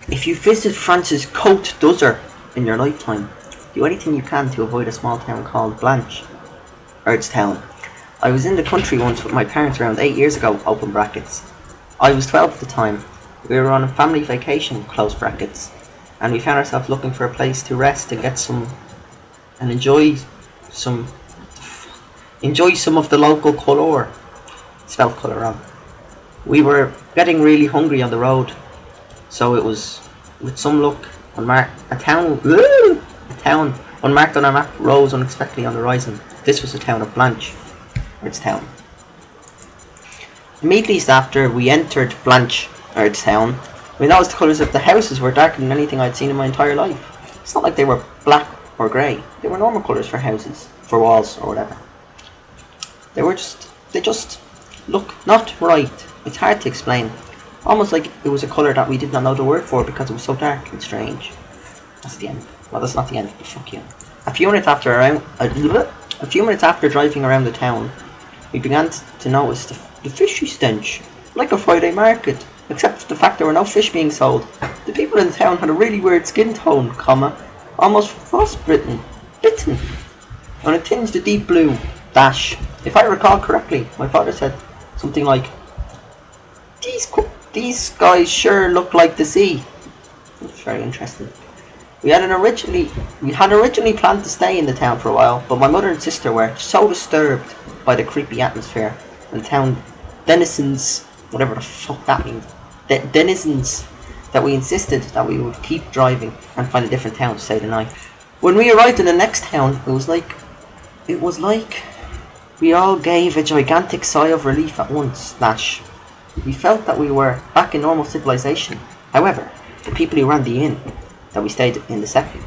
If you visit France's Côte d'Azur in your lifetime, do anything you can to avoid a small town called Town. I was in the country once with my parents around 8 years ago, open brackets. I was 12 at the time. We were on a family vacation, close brackets, and we found ourselves looking for a place to rest and get some and enjoy some of the local colour. Spelled colour wrong. We were getting really hungry on the road, so it was, with some luck, a town unmarked on our map rose unexpectedly on the horizon. This was the town of Blanche, Town. Immediately after we entered Blanche, Town, we noticed the colours of the houses were darker than anything I'd seen in my entire life. It's not like they were black or grey. They were normal colours for houses, for walls or whatever. They just look not right. It's hard to explain. Almost like it was a colour that we did not know the word for because it was so dark and strange. That's the end. Well, that's not the end, but fuck you. A few minutes after driving around the town, we began to notice the fishy stench, like a Friday market, except for the fact there were no fish being sold. The people in the town had a really weird skin tone, almost frostbitten, and it tinged a deep blue. If I recall correctly, my father said something like, "These guys sure look like the sea." It's very interesting. We had originally planned to stay in the town for a while, but my mother and sister were so disturbed by the creepy atmosphere and the town denizens, whatever the fuck that means, that we insisted that we would keep driving and find a different town to stay the night. When we arrived in the next town, it was like we all gave a gigantic sigh of relief at once. We felt that we were back in normal civilization. However, the people who ran the inn that we stayed in the second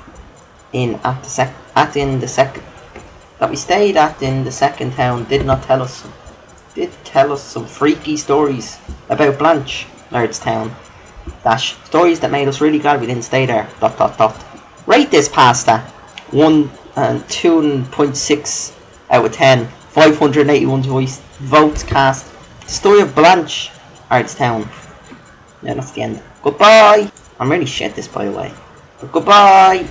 town did tell us some freaky stories about Blanche, Town. Stories that made us really glad we didn't stay there. ... Rate this pasta 2.6 out of 10. 581 votes cast. The story of Blanche, Town. Yeah, that's the end. Goodbye. I'm really shit this, by the way. But goodbye.